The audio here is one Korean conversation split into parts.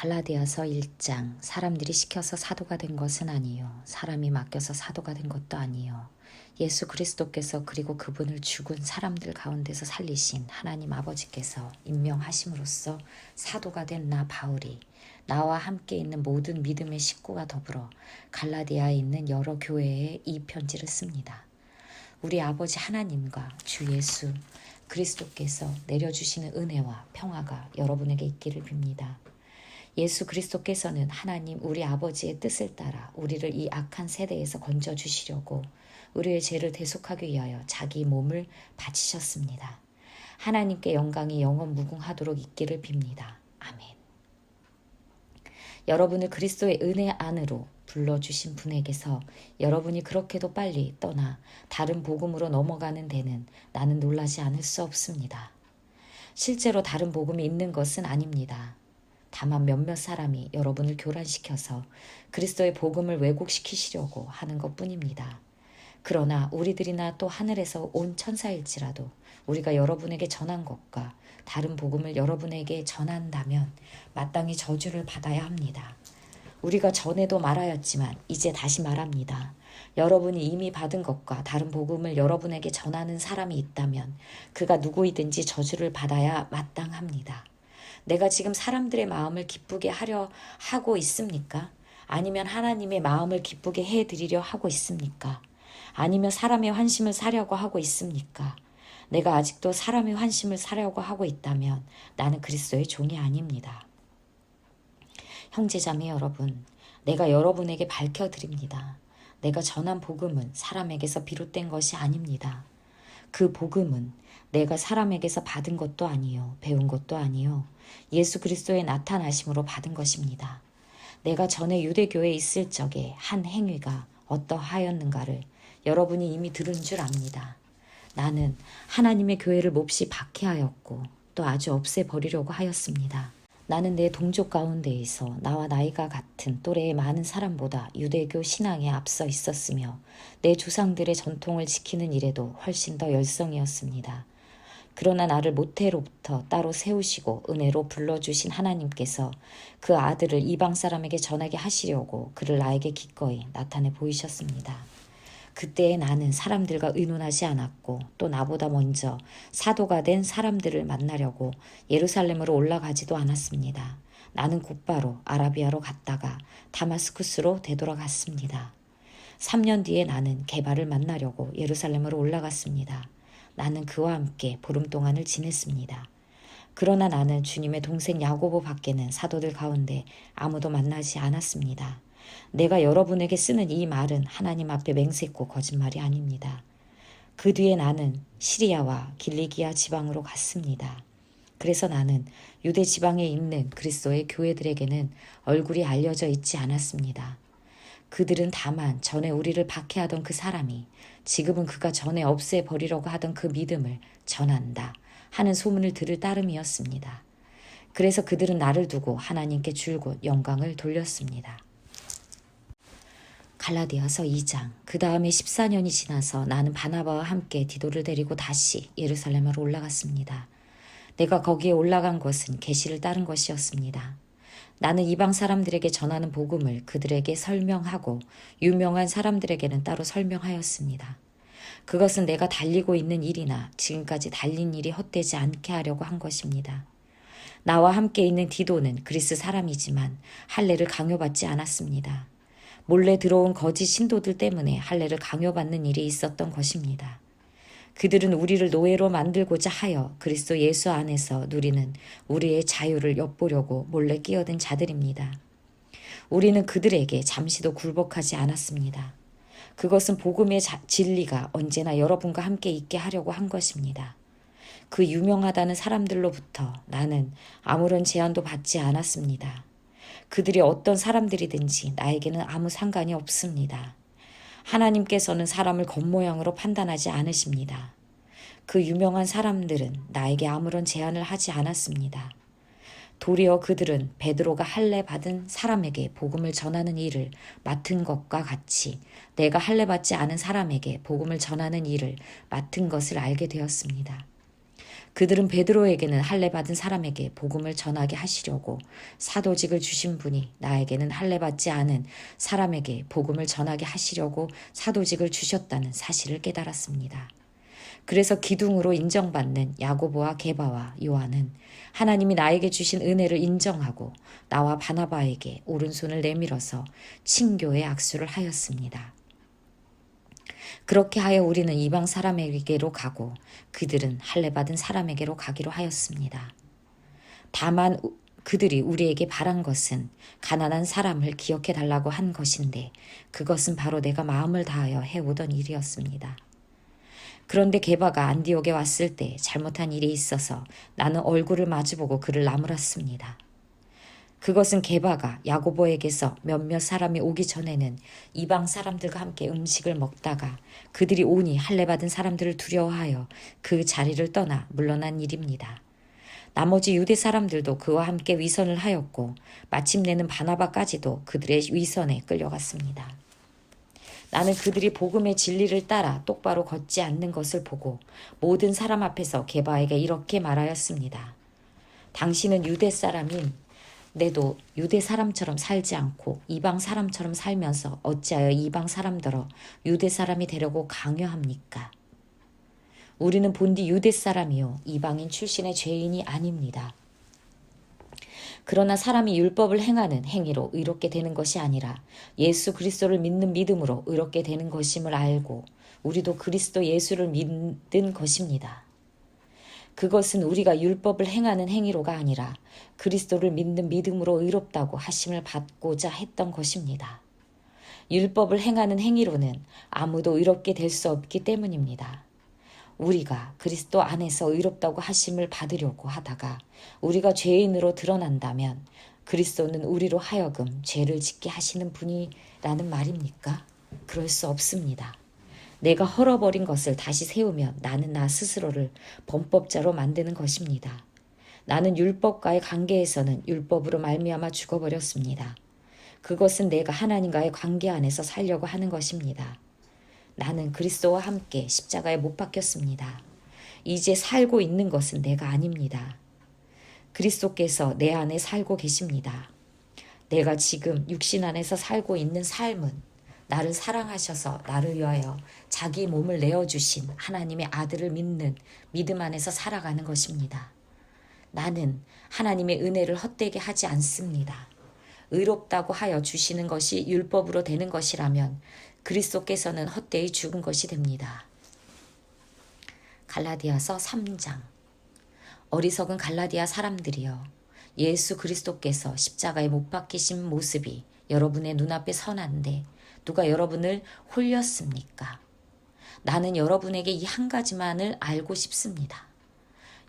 갈라디아서 1장. 사람들이 시켜서 사도가 된 것은 아니요 사람이 맡겨서 사도가 된 것도 아니요 예수 그리스도께서 그리고 그분을 죽은 사람들 가운데서 살리신 하나님 아버지께서 임명하심으로써 사도가 된 나 바울이 나와 함께 있는 모든 믿음의 식구가 더불어 갈라디아에 있는 여러 교회에 이 편지를 씁니다. 우리 아버지 하나님과 주 예수 그리스도께서 내려주시는 은혜와 평화가 여러분에게 있기를 빕니다. 예수 그리스도께서는 하나님 우리 아버지의 뜻을 따라 우리를 이 악한 세대에서 건져주시려고 우리의 죄를 대속하기 위하여 자기 몸을 바치셨습니다. 하나님께 영광이 영원 무궁하도록 있기를 빕니다. 아멘. 여러분을 그리스도의 은혜 안으로 불러주신 분에게서 여러분이 그렇게도 빨리 떠나 다른 복음으로 넘어가는 데는 나는 놀라지 않을 수 없습니다. 실제로 다른 복음이 있는 것은 아닙니다. 다만 몇몇 사람이 여러분을 교란시켜서 그리스도의 복음을 왜곡시키시려고 하는 것뿐입니다. 그러나 우리들이나 또 하늘에서 온 천사일지라도 우리가 여러분에게 전한 것과 다른 복음을 여러분에게 전한다면 마땅히 저주를 받아야 합니다. 우리가 전에도 말하였지만 이제 다시 말합니다. 여러분이 이미 받은 것과 다른 복음을 여러분에게 전하는 사람이 있다면 그가 누구이든지 저주를 받아야 마땅합니다. 내가 지금 사람들의 마음을 기쁘게 하려 하고 있습니까? 아니면 하나님의 마음을 기쁘게 해드리려 하고 있습니까? 아니면 사람의 환심을 사려고 하고 있습니까? 내가 아직도 사람의 환심을 사려고 하고 있다면 나는 그리스도의 종이 아닙니다. 형제자매 여러분, 내가 여러분에게 밝혀드립니다. 내가 전한 복음은 사람에게서 비롯된 것이 아닙니다. 그 복음은 내가 사람에게서 받은 것도 아니요 배운 것도 아니요 예수 그리스도의 나타나심으로 받은 것입니다. 내가 전에 유대교회에 있을 적에 한 행위가 어떠하였는가를 여러분이 이미 들은 줄 압니다. 나는 하나님의 교회를 몹시 박해하였고 또 아주 없애버리려고 하였습니다. 나는 내 동족 가운데에서 나와 나이가 같은 또래의 많은 사람보다 유대교 신앙에 앞서 있었으며 내 조상들의 전통을 지키는 일에도 훨씬 더 열성이었습니다. 그러나 나를 모태로부터 따로 세우시고 은혜로 불러주신 하나님께서 그 아들을 이방 사람에게 전하게 하시려고 그를 나에게 기꺼이 나타내 보이셨습니다. 그때에 나는 사람들과 의논하지 않았고 또 나보다 먼저 사도가 된 사람들을 만나려고 예루살렘으로 올라가지도 않았습니다. 나는 곧바로 아라비아로 갔다가 다마스쿠스로 되돌아갔습니다. 3년 뒤에 나는 게바를 만나려고 예루살렘으로 올라갔습니다. 나는 그와 함께 보름 동안을 지냈습니다. 그러나 나는 주님의 동생 야고보 밖에는 사도들 가운데 아무도 만나지 않았습니다. 내가 여러분에게 쓰는 이 말은 하나님 앞에 맹세코 거짓말이 아닙니다. 그 뒤에 나는 시리아와 길리기아 지방으로 갔습니다. 그래서 나는 유대 지방에 있는 그리스도의 교회들에게는 얼굴이 알려져 있지 않았습니다. 그들은 다만 전에 우리를 박해하던 그 사람이 지금은 그가 전에 없애버리려고 하던 그 믿음을 전한다 하는 소문을 들을 따름이었습니다. 그래서 그들은 나를 두고 하나님께 줄곧 영광을 돌렸습니다. 갈라디아서 2장. 그 다음에 14년이 지나서 나는 바나바와 함께 디도를 데리고 다시 예루살렘으로 올라갔습니다. 내가 거기에 올라간 것은 계시를 따른 것이었습니다. 나는 이방 사람들에게 전하는 복음을 그들에게 설명하고 유명한 사람들에게는 따로 설명하였습니다. 그것은 내가 달리고 있는 일이나 지금까지 달린 일이 헛되지 않게 하려고 한 것입니다. 나와 함께 있는 디도는 그리스 사람이지만 할례를 강요받지 않았습니다. 몰래 들어온 거짓 신도들 때문에 할례를 강요받는 일이 있었던 것입니다. 그들은 우리를 노예로 만들고자 하여 그리스도 예수 안에서 누리는 우리의 자유를 엿보려고 몰래 끼어든 자들입니다. 우리는 그들에게 잠시도 굴복하지 않았습니다. 그것은 복음의 진리가 언제나 여러분과 함께 있게 하려고 한 것입니다. 그 유명하다는 사람들로부터 나는 아무런 제한도 받지 않았습니다. 그들이 어떤 사람들이든지 나에게는 아무 상관이 없습니다. 하나님께서는 사람을 겉모양으로 판단하지 않으십니다. 그 유명한 사람들은 나에게 아무런 제한을 하지 않았습니다. 도리어 그들은 베드로가 할례 받은 사람에게 복음을 전하는 일을 맡은 것과 같이 내가 할례 받지 않은 사람에게 복음을 전하는 일을 맡은 것을 알게 되었습니다. 그들은 베드로에게는 할례 받은 사람에게 복음을 전하게 하시려고 사도직을 주신 분이 나에게는 할례 받지 않은 사람에게 복음을 전하게 하시려고 사도직을 주셨다는 사실을 깨달았습니다. 그래서 기둥으로 인정받는 야고보와 게바와 요한은 하나님이 나에게 주신 은혜를 인정하고 나와 바나바에게 오른손을 내밀어서 친교의 악수를 하였습니다. 그렇게 하여 우리는 이방 사람에게로 가고 그들은 할례 받은 사람에게로 가기로 하였습니다. 다만 그들이 우리에게 바란 것은 가난한 사람을 기억해 달라고 한 것인데 그것은 바로 내가 마음을 다하여 해오던 일이었습니다. 그런데 게바가 안디옥에 왔을 때 잘못한 일이 있어서 나는 얼굴을 마주보고 그를 나무랐습니다. 그것은 게바가 야고보에게서 몇몇 사람이 오기 전에는 이방 사람들과 함께 음식을 먹다가 그들이 오니 할례 받은 사람들을 두려워하여 그 자리를 떠나 물러난 일입니다. 나머지 유대 사람들도 그와 함께 위선을 하였고 마침내는 바나바까지도 그들의 위선에 끌려갔습니다. 나는 그들이 복음의 진리를 따라 똑바로 걷지 않는 것을 보고 모든 사람 앞에서 게바에게 이렇게 말하였습니다. 당신은 유대 사람인 내도 유대 사람처럼 살지 않고 이방 사람처럼 살면서 어찌하여 이방 사람들어 유대 사람이 되려고 강요합니까? 우리는 본디 유대 사람이요 이방인 출신의 죄인이 아닙니다. 그러나 사람이 율법을 행하는 행위로 의롭게 되는 것이 아니라 예수 그리스도를 믿는 믿음으로 의롭게 되는 것임을 알고 우리도 그리스도 예수를 믿는 것입니다. 그것은 우리가 율법을 행하는 행위로가 아니라 그리스도를 믿는 믿음으로 의롭다고 하심을 받고자 했던 것입니다. 율법을 행하는 행위로는 아무도 의롭게 될 수 없기 때문입니다. 우리가 그리스도 안에서 의롭다고 하심을 받으려고 하다가 우리가 죄인으로 드러난다면 그리스도는 우리로 하여금 죄를 짓게 하시는 분이라는 말입니까? 그럴 수 없습니다. 내가 헐어버린 것을 다시 세우면 나는 나 스스로를 범법자로 만드는 것입니다. 나는 율법과의 관계에서는 율법으로 말미암아 죽어버렸습니다. 그것은 내가 하나님과의 관계 안에서 살려고 하는 것입니다. 나는 그리스도와 함께 십자가에 못 박혔습니다. 이제 살고 있는 것은 내가 아닙니다. 그리스도께서 내 안에 살고 계십니다. 내가 지금 육신 안에서 살고 있는 삶은 나를 사랑하셔서 나를 위하여 자기 몸을 내어주신 하나님의 아들을 믿는 믿음 안에서 살아가는 것입니다. 나는 하나님의 은혜를 헛되게 하지 않습니다. 의롭다고 하여 주시는 것이 율법으로 되는 것이라면 그리스도께서는 헛되이 죽은 것이 됩니다. 갈라디아서 3장. 어리석은 갈라디아 사람들이여, 예수 그리스도께서 십자가에 못 박히신 모습이 여러분의 눈앞에 선한데 누가 여러분을 홀렸습니까? 나는 여러분에게 이 한 가지만을 알고 싶습니다.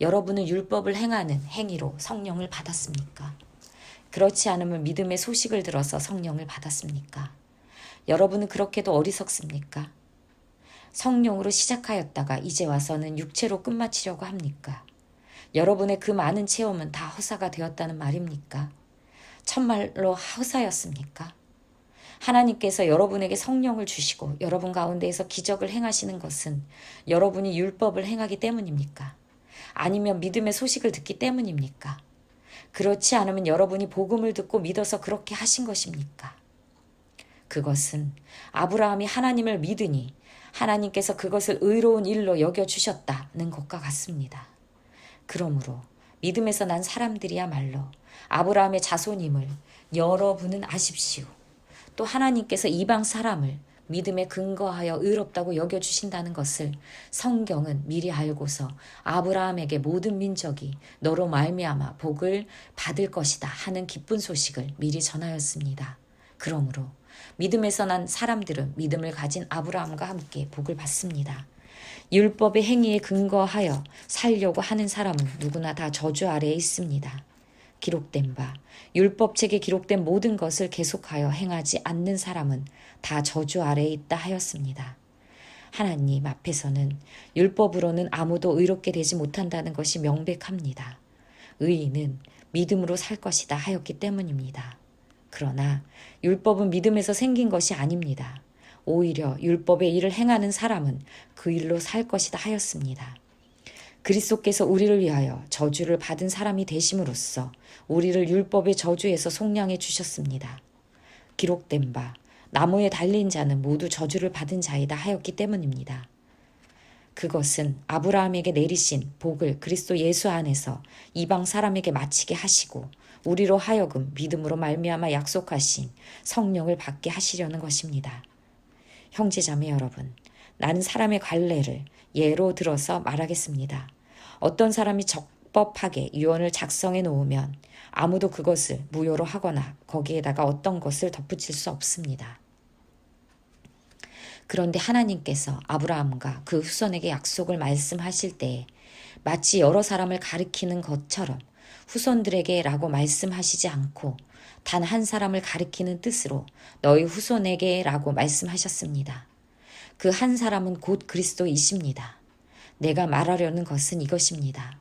여러분은 율법을 행하는 행위로 성령을 받았습니까? 그렇지 않으면 믿음의 소식을 들어서 성령을 받았습니까? 여러분은 그렇게도 어리석습니까? 성령으로 시작하였다가 이제 와서는 육체로 끝마치려고 합니까? 여러분의 그 많은 체험은 다 허사가 되었다는 말입니까? 참말로 허사였습니까? 하나님께서 여러분에게 성령을 주시고 여러분 가운데에서 기적을 행하시는 것은 여러분이 율법을 행하기 때문입니까? 아니면 믿음의 소식을 듣기 때문입니까? 그렇지 않으면 여러분이 복음을 듣고 믿어서 그렇게 하신 것입니까? 그것은 아브라함이 하나님을 믿으니 하나님께서 그것을 의로운 일로 여겨주셨다는 것과 같습니다. 그러므로 믿음에서 난 사람들이야말로 아브라함의 자손임을 여러분은 아십시오. 또 하나님께서 이방 사람을 믿음에 근거하여 의롭다고 여겨주신다는 것을 성경은 미리 알고서 아브라함에게 모든 민족이 너로 말미암아 복을 받을 것이다 하는 기쁜 소식을 미리 전하였습니다. 그러므로 믿음에서 난 사람들은 믿음을 가진 아브라함과 함께 복을 받습니다. 율법의 행위에 근거하여 살려고 하는 사람은 누구나 다 저주 아래에 있습니다. 기록된 바 율법책에 기록된 모든 것을 계속하여 행하지 않는 사람은 다 저주 아래에 있다 하였습니다. 하나님 앞에서는 율법으로는 아무도 의롭게 되지 못한다는 것이 명백합니다. 의인은 믿음으로 살 것이다 하였기 때문입니다. 그러나 율법은 믿음에서 생긴 것이 아닙니다. 오히려 율법의 일을 행하는 사람은 그 일로 살 것이다 하였습니다. 그리스도께서 우리를 위하여 저주를 받은 사람이 되심으로써 우리를 율법의 저주에서 속량해 주셨습니다. 기록된 바 나무에 달린 자는 모두 저주를 받은 자이다 하였기 때문입니다. 그것은 아브라함에게 내리신 복을 그리스도 예수 안에서 이방 사람에게 마치게 하시고 우리로 하여금 믿음으로 말미암아 약속하신 성령을 받게 하시려는 것입니다. 형제자매 여러분, 나는 사람의 관례를 예로 들어서 말하겠습니다. 어떤 사람이 적법하게 유언을 작성해 놓으면 아무도 그것을 무효로 하거나 거기에다가 어떤 것을 덧붙일 수 없습니다. 그런데 하나님께서 아브라함과 그 후손에게 약속을 말씀하실 때에 마치 여러 사람을 가리키는 것처럼 후손들에게 라고 말씀하시지 않고 단 한 사람을 가리키는 뜻으로 너희 후손에게 라고 말씀하셨습니다. 그 한 사람은 곧 그리스도이십니다. 내가 말하려는 것은 이것입니다.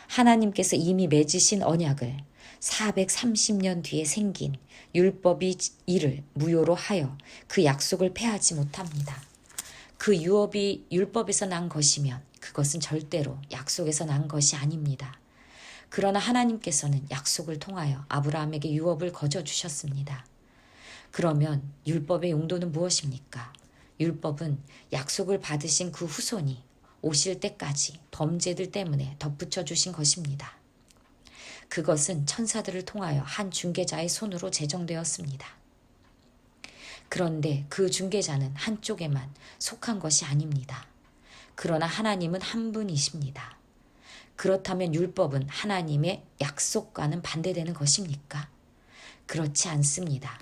하나님께서 이미 맺으신 언약을 430년 뒤에 생긴 율법이 이를 무효로 하여 그 약속을 폐하지 못합니다. 그 유업이 율법에서 난 것이면 그것은 절대로 약속에서 난 것이 아닙니다. 그러나 하나님께서는 약속을 통하여 아브라함에게 유업을 거저 주셨습니다. 그러면 율법의 용도는 무엇입니까? 율법은 약속을 받으신 그 후손이 오실 때까지 범죄들 때문에 덧붙여 주신 것입니다. 그것은 천사들을 통하여 한 중개자의 손으로 제정되었습니다. 그런데 그 중개자는 한쪽에만 속한 것이 아닙니다. 그러나 하나님은 한 분이십니다. 그렇다면 율법은 하나님의 약속과는 반대되는 것입니까? 그렇지 않습니다.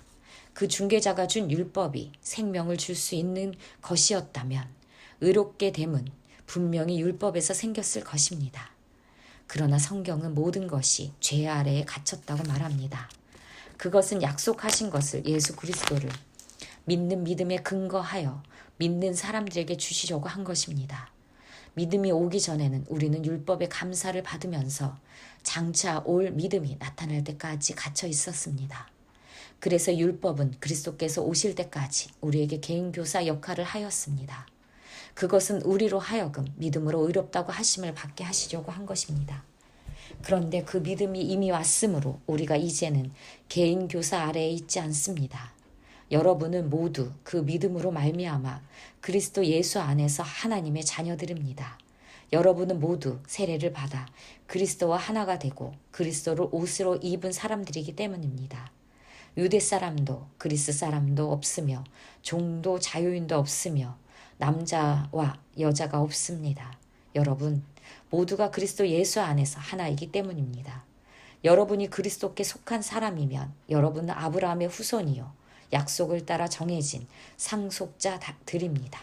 그 중개자가 준 율법이 생명을 줄 수 있는 것이었다면 의롭게 됨은 분명히 율법에서 생겼을 것입니다. 그러나 성경은 모든 것이 죄 아래에 갇혔다고 말합니다. 그것은 약속하신 것을 예수 그리스도를 믿는 믿음에 근거하여 믿는 사람들에게 주시려고 한 것입니다. 믿음이 오기 전에는 우리는 율법의 감사를 받으면서 장차 올 믿음이 나타날 때까지 갇혀 있었습니다. 그래서 율법은 그리스도께서 오실 때까지 우리에게 개인교사 역할을 하였습니다. 그것은 우리로 하여금 믿음으로 의롭다고 하심을 받게 하시려고 한 것입니다. 그런데 그 믿음이 이미 왔으므로 우리가 이제는 개인교사 아래에 있지 않습니다. 여러분은 모두 그 믿음으로 말미암아 그리스도 예수 안에서 하나님의 자녀들입니다. 여러분은 모두 세례를 받아 그리스도와 하나가 되고 그리스도를 옷으로 입은 사람들이기 때문입니다. 유대 사람도 그리스 사람도 없으며 종도 자유인도 없으며 남자와 여자가 없습니다. 여러분 모두가 그리스도 예수 안에서 하나이기 때문입니다. 여러분이 그리스도께 속한 사람이면 여러분은 아브라함의 후손이요 약속을 따라 정해진 상속자들입니다.